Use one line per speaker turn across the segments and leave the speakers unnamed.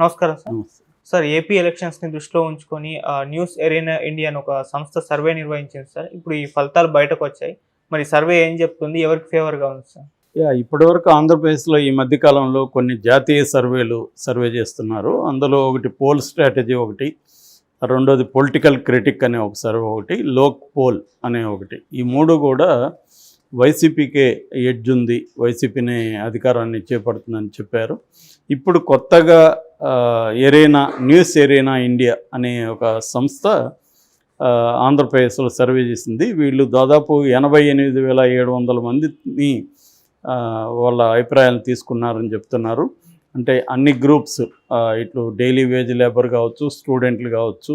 నమస్కారం సార్.
నమస్తే.
Sir AP ఎలక్షన్స్‌ని దృష్టిలో ఉంచుకొని న్యూస్ ఎరీనా ఇండియా అని ఒక సంస్థ సర్వే నిర్వహించింది సార్. ఇప్పుడు ఈ ఫలితాలు బయటకొచ్చాయి. మరి సర్వే ఏం చెప్తుంది? ఎవరికి ఫేవర్‌గా ఉంది సార్?
ఇప్పటివరకు ఆంధ్రప్రదేశ్లో ఈ మధ్య కాలంలో కొన్ని జాతీయ సర్వే చేస్తున్నారు. అందులో ఒకటి పోల్ స్ట్రాటజీ ఒకటి, రెండోది పొలిటికల్ క్రిటిక్ అనే ఒక సర్వే ఒకటి, లోక్ పోల్ అనే ఒకటి. ఈ మూడు కూడా వైసీపీకే ఎడ్జ్ ఉంది, వైసీపీని అధికారాన్ని చేపడుతుందని చెప్పారు. ఇప్పుడు కొత్తగా న్యూస్ ఎరీనా ఇండియా అనే ఒక సంస్థ ఆంధ్రప్రదేశ్లో సర్వే చేసింది. వీళ్ళు దాదాపు 88,700 మందిని వాళ్ళ అభిప్రాయాలను తీసుకున్నారని చెప్తున్నారు. అంటే అన్ని గ్రూప్స్, ఇట్లు డైలీ వేజ్ లేబర్ కావచ్చు, స్టూడెంట్లు కావచ్చు,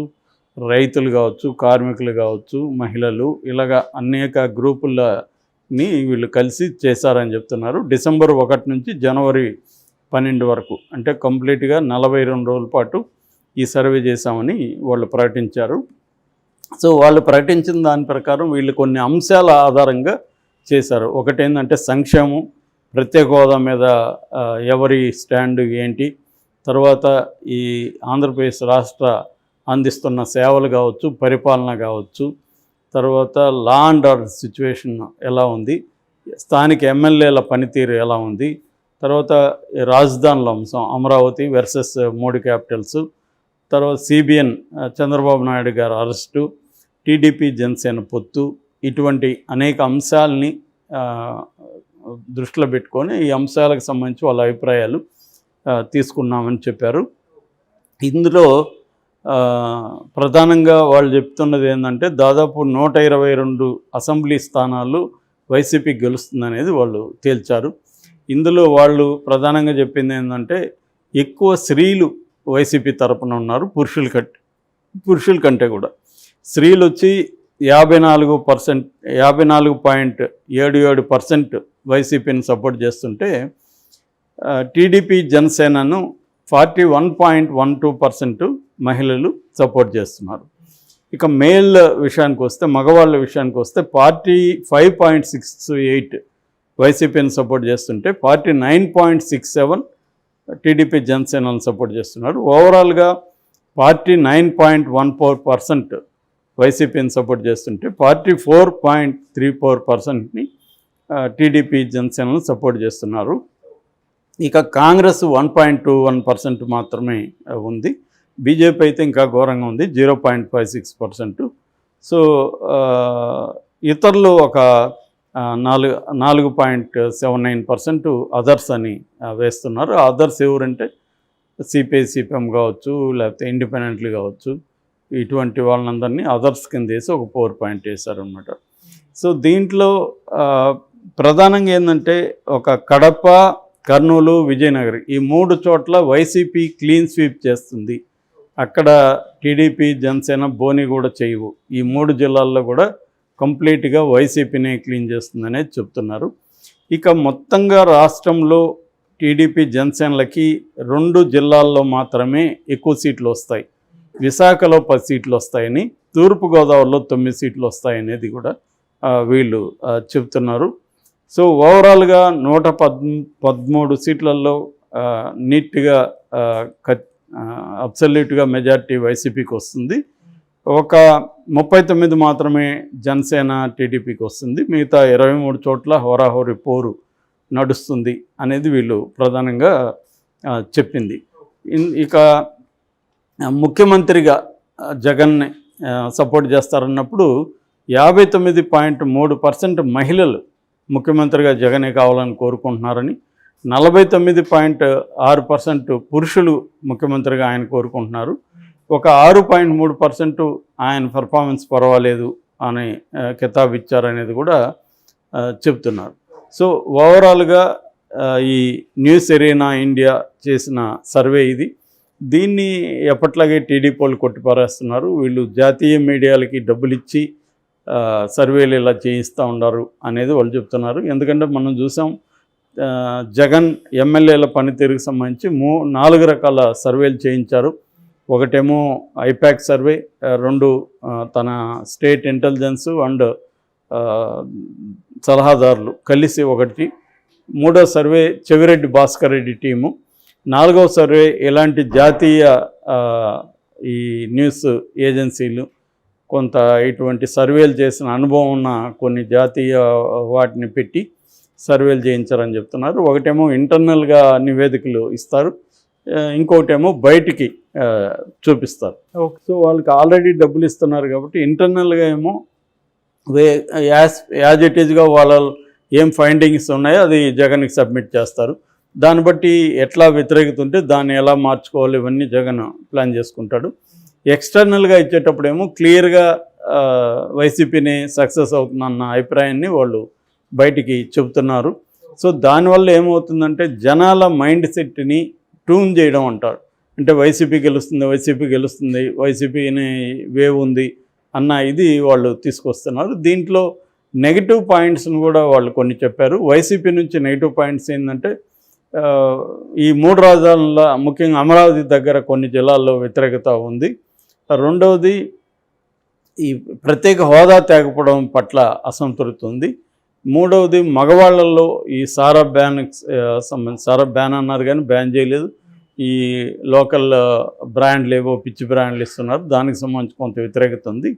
రైతులు కావచ్చు, కార్మికులు కావచ్చు, మహిళలు, ఇలాగా అనేక గ్రూపులని వీళ్ళు కలిసి చేశారని చెప్తున్నారు. డిసెంబర్ 1 నుంచి జనవరి 12 వరకు, అంటే కంప్లీట్గా 42 రోజుల పాటు ఈ సర్వే చేశామని వాళ్ళు ప్రకటించారు. సో వాళ్ళు ప్రకటించిన దాని ప్రకారం వీళ్ళు కొన్ని అంశాల ఆధారంగా చేశారు. ఒకటేంటంటే సంక్షేమం, ప్రత్యేక హోదా మీద ఎవరి స్టాండ్ ఏంటి, తర్వాత ఈ ఆంధ్రప్రదేశ్ రాష్ట్ర అందిస్తున్న సేవలు కావచ్చు, పరిపాలన కావచ్చు, తర్వాత లా అండ్ ఆర్డర్ సిచ్యువేషన్ ఎలా ఉంది, స్థానిక ఎమ్మెల్యేల పనితీరు ఎలా ఉంది, తర్వాత రాజధానుల అంశం అమరావతి వర్సెస్ 3 క్యాపిటల్స్, తర్వాత సిబిఎన్ చంద్రబాబు నాయుడు గారు అరెస్టు, టీడీపీ జనసేన పొత్తు, ఇటువంటి అనేక అంశాలని దృష్టిలో పెట్టుకొని ఈ అంశాలకు సంబంధించి వాళ్ళ అభిప్రాయాలు తీసుకున్నామని చెప్పారు. ఇందులో ప్రధానంగా వాళ్ళు చెప్తున్నది ఏంటంటే దాదాపు 122 అసెంబ్లీ స్థానాలు వైసీపీ గెలుస్తుందనేది వాళ్ళు తేల్చారు. ఇందులో వాళ్ళు ప్రధానంగా చెప్పింది ఏంటంటే ఎక్కువ స్త్రీలు వైసీపీ తరపున ఉన్నారు, పురుషుల కంటే కూడా. స్త్రీలు వచ్చి 54.77% వైసీపీని సపోర్ట్ చేస్తుంటే టీడీపీ జనసేనను 41.12% మహిళలు సపోర్ట్ చేస్తున్నారు. ఇక మేల్ విషయానికి వస్తే, మగవాళ్ళ విషయానికి వస్తే 45.68 వైసీపీని సపోర్ట్ చేస్తుంటే 49.67 టీడీపీ జనసేనను సపోర్ట్ చేస్తున్నారు. ఓవరాల్గా 49.14% వైసీపీని సపోర్ట్ చేస్తుంటే 44.34%ని టీడీపీ జనసేనను సపోర్ట్ చేస్తున్నారు. ఇక కాంగ్రెస్ 1.21% మాత్రమే ఉంది. బీజేపీ అయితే ఇంకా ఘోరంగా ఉంది, 0.56%. సో ఇతరులు ఒక 4.79% అదర్స్ అని వేస్తున్నారు. అదర్స్ ఎవరంటే సిపిఐ సిపిఎం కావచ్చు, లేకపోతే ఇండిపెండెంట్లు కావచ్చు, ఇటువంటి వాళ్ళందరినీ అదర్స్ కింద వేసి ఒక 4 పాయింట్ వేశారనమాట. సో దీంట్లో ప్రధానంగా ఏంటంటే ఒక కడప, కర్నూలు, విజయనగరం ఈ 3 చోట్ల వైసీపీ క్లీన్ స్వీప్ చేస్తుంది. అక్కడ టీడీపీ జనసేన బోని కూడా చేయవు. ఈ 3 జిల్లాల్లో కూడా కంప్లీట్గా వైసీపీనే క్లీన్ చేస్తుందనేది చెప్తున్నారు. ఇక మొత్తంగా రాష్ట్రంలో టీడీపీ జనసేనలకి 2 జిల్లాల్లో మాత్రమే ఎక్కువ సీట్లు వస్తాయి. విశాఖలో 10 సీట్లు వస్తాయని, తూర్పుగోదావరిలో 9 సీట్లు వస్తాయనేది కూడా వీళ్ళు చెప్తున్నారు. సో ఓవరాల్గా 113 సీట్లలో నీట్గా అబ్సల్యూట్గా మెజారిటీ వైసీపీకి వస్తుంది. ఒక 39 మాత్రమే జనసేన టీడీపీకి వస్తుంది. మిగతా 23 చోట్ల హోరాహోరీ పోరు నడుస్తుంది అనేది వీళ్ళు ప్రధానంగా చెప్పింది. ఇక ముఖ్యమంత్రిగా జగన్ని సపోర్ట్ చేస్తారన్నప్పుడు 59.3% మహిళలు ముఖ్యమంత్రిగా జగనే కావాలని కోరుకుంటున్నారని, 49.6% పురుషులు ముఖ్యమంత్రిగా ఆయన కోరుకుంటున్నారు. ఒక 6.3% ఆయన పెర్ఫార్మెన్స్ పర్వాలేదు అని కితాబ్ ఇచ్చారనేది కూడా చెప్తున్నారు. సో ఓవరాల్గా ఈ న్యూస్ ఎరీనా ఇండియా చేసిన సర్వే ఇది. దీన్ని ఎప్పట్లాగే టీడీపీ వాళ్ళు కొట్టిపారేస్తున్నారు. వీళ్ళు జాతీయ మీడియాలకి డబ్బులు ఇచ్చి సర్వేలు ఇలా చేయిస్తూ ఉన్నారు అనేది వాళ్ళు చెప్తున్నారు. ఎందుకంటే మనం చూసాం, జగన్ ఎమ్మెల్యేల పనితీరుకు సంబంధించి 4 రకాల సర్వేలు చేయించారు. ఒకటేమో ఐపాక్ సర్వే, 2 తన స్టేట్ ఇంటెలిజెన్స్ అండ్ సలహాదారులు కలిసి ఒకటి, 3వ సర్వే చెవిరెడ్డి భాస్కర్ రెడ్డి టీము, నాలుగవ సర్వే ఇలాంటి జాతీయ ఈ న్యూస్ ఏజెన్సీలు కొంత ఇటువంటి సర్వేలు చేసిన అనుభవం ఉన్న కొన్ని జాతీయ వాటిని పెట్టి సర్వేలు చేయించారని చెప్తున్నారు. ఒకటేమో ఇంటర్నల్గా నివేదికలు ఇస్తారు, ఇంకొకటేమో బయటికి చూపిస్తారు. సో వాళ్ళకి ఆల్రెడీ డబ్బులు ఇస్తున్నారు కాబట్టి ఇంటర్నల్గా ఏమో యాజ్ ఇట్ ఈజ్గా వాళ్ళ ఏం ఫైండింగ్స్ ఉన్నాయో అది జగన్కి సబ్మిట్ చేస్తారు. దాన్ని బట్టి ఎట్లా వ్యతిరేకత ఉంటే దాన్ని ఎలా మార్చుకోవాలి ఇవన్నీ జగన్ ప్లాన్ చేసుకుంటాడు. ఎక్స్టర్నల్గా ఇచ్చేటప్పుడేమో క్లియర్గా వైసీపీని సక్సెస్ అవుతుందన్న అభిప్రాయాన్ని వాళ్ళు బయటికి చెబుతున్నారు. సో దానివల్ల ఏమవుతుందంటే జనాల మైండ్ సెట్ని ట్యూన్ చేయడం అంటారు. అంటే వైసీపీ గెలుస్తుంది, వైసీపీని వేవ్ ఉంది అన్న ఇది వాళ్ళు తీసుకొస్తున్నారు. దీంట్లో నెగిటివ్ పాయింట్స్ని కూడా వాళ్ళు కొన్ని చెప్పారు. వైసీపీ నుంచి నెగిటివ్ పాయింట్స్ ఏంటంటే ఈ 3 రాజధానుల ముఖ్యంగా అమరావతి దగ్గర కొన్ని జిల్లాల్లో వ్యతిరేకత ఉంది. రెండవది ఈ ప్రత్యేక హోదా తేకపోవడం పట్ల అసంతృప్తి ఉంది. మూడవది మగవాళ్ళల్లో ఈ సారా బ్యాన్ అన్నారు కానీ బ్యాన్ చేయలేదు. ఈ లోకల్ బ్రాండ్లు ఏవో పిచ్చి బ్రాండ్లు ఇస్తున్నారు, దానికి సంబంధించి కొంత వ్యతిరేకత ఉంది.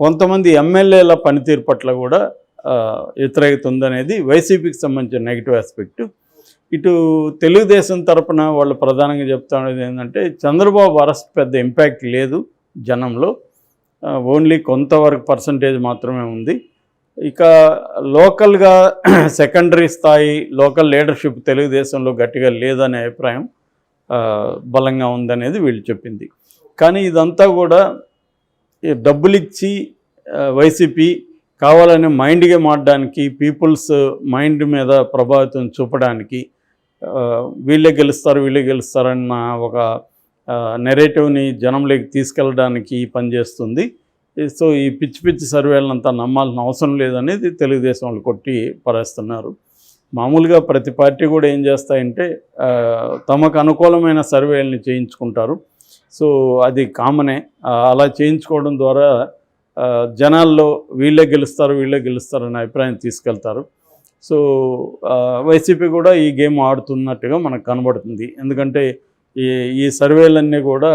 కొంతమంది ఎమ్మెల్యేల పనితీరు పట్ల కూడా వ్యతిరేకత ఉందనేది వైసీపీకి సంబంధించిన నెగిటివ్ ఆస్పెక్ట్. ఇటు తెలుగుదేశం తరపున వాళ్ళు ప్రధానంగా చెప్తున్నది ఏంటంటే చంద్రబాబు అరెస్ట్ పెద్ద ఇంపాక్ట్ లేదు జనంలో, ఓన్లీ కొంతవరకు పర్సంటేజ్ మాత్రమే ఉంది. ఇక లోకల్గా సెకండరీ స్థాయి లోకల్ లీడర్షిప్ తెలుగుదేశంలో గట్టిగా లేదనే అభిప్రాయం బలంగా ఉందనేది వీళ్ళు చెప్పింది. కానీ ఇదంతా కూడా డబ్బులు ఇచ్చి వైసీపీ కావాలని మైండ్గా మారడానికి, పీపుల్స్ మైండ్ మీద ప్రభావితం చూపడానికి, వీళ్ళే గెలుస్తారన్న ఒక నెరేటివ్ని జనంలోకి తీసుకెళ్ళడానికి పనిచేస్తుంది. సో ఈ పిచ్చి సర్వేలంతా నమ్మాల్సిన అవసరం లేదనేది తెలుగుదేశం వాళ్ళు కొట్టి పరేస్తున్నారు. మామూలుగా ప్రతి పార్టీ కూడా ఏం చేస్తాయంటే తమకు అనుకూలమైన సర్వేలని చేయించుకుంటారు. సో అది కామనే. అలా చేయించుకోవడం ద్వారా జనాల్లో వీళ్ళే గెలుస్తారనే అభిప్రాయం తీసుకెళ్తారు. సో వైసీపీ కూడా ఈ గేమ్ ఆడుతున్నట్టుగా మనకు కనబడుతుంది. ఎందుకంటే ఈ సర్వేలన్నీ కూడా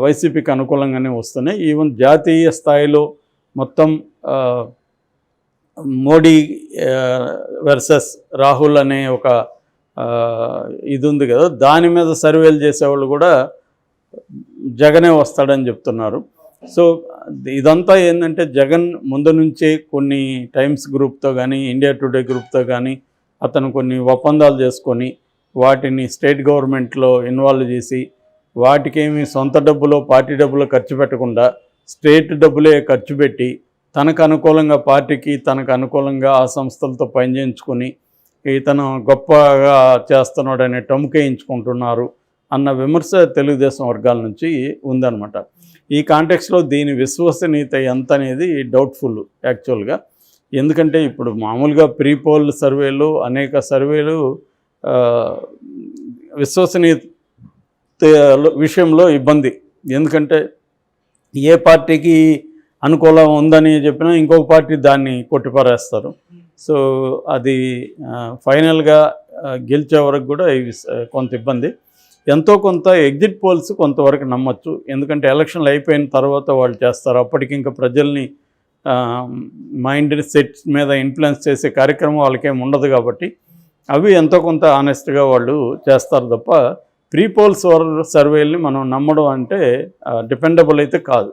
వైసీపీకి అనుకూలంగానే వస్తున్నాయి. ఈవెన్ జాతీయ స్థాయిలో మొత్తం మోడీ వర్సెస్ రాహుల్ అనే ఒక ఇది ఉంది కదా, దాని మీద సర్వేలు చేసేవాళ్ళు కూడా జగనే వస్తాడని చెప్తున్నారు. సో ఇదంతా ఏంటంటే జగన్ ముందు నుంచే కొన్ని టైమ్స్ గ్రూప్తో కానీ ఇండియా టుడే గ్రూప్తో కానీ అతను కొన్ని ఒప్పందాలు చేసుకొని వాటిని స్టేట్ గవర్నమెంట్లో ఇన్వాల్వ్ చేసి వాటికేమి సొంత డబ్బులో పార్టీ డబ్బులో ఖర్చు పెట్టకుండా స్టేట్ డబ్బులే ఖర్చు పెట్టి తనకు అనుకూలంగా పార్టీకి తనకు అనుకూలంగా ఆ సంస్థలతో పనిచేయించుకొని ఇతను గొప్పగా చేస్తున్నాడనే టముకేయించుకుంటున్నారు అన్న విమర్శ తెలుగుదేశం వర్గాల నుంచి ఉందన్నమాట. ఈ కాంటెక్స్లో దీని విశ్వసనీయత ఎంత అనేది డౌట్ఫుల్ యాక్చువల్గా. ఎందుకంటే ఇప్పుడు మామూలుగా ప్రీ పోల్ సర్వేలు అనేక సర్వేలు విశ్వసనీయత విషయంలో ఇబ్బంది. ఎందుకంటే ఏ పార్టీకి అనుకూలం ఉందని చెప్పినా ఇంకొక పార్టీ దాన్ని కొట్టిపారేస్తారు. సో అది ఫైనల్గా గెలిచే వరకు కూడా కొంత ఇబ్బంది. ఎంతో కొంత ఎగ్జిట్ పోల్స్ కొంతవరకు నమ్మచ్చు, ఎందుకంటే ఎలక్షన్లు అయిపోయిన తర్వాత వాళ్ళు చేస్తారు. అప్పటికి ఇంకా ప్రజల్ని మైండ్ సెట్ మీద ఇన్ఫ్లుయెన్స్ చేసే కార్యక్రమం వాళ్ళకేం ఉండదు కాబట్టి అవి ఎంతో కొంత ఆనెస్ట్గా వాళ్ళు చేస్తారు తప్ప ప్రీ పోల్స్ సర్వేల్ని మనం నమ్మడం అంటే డిపెండబుల్ అయితే కాదు.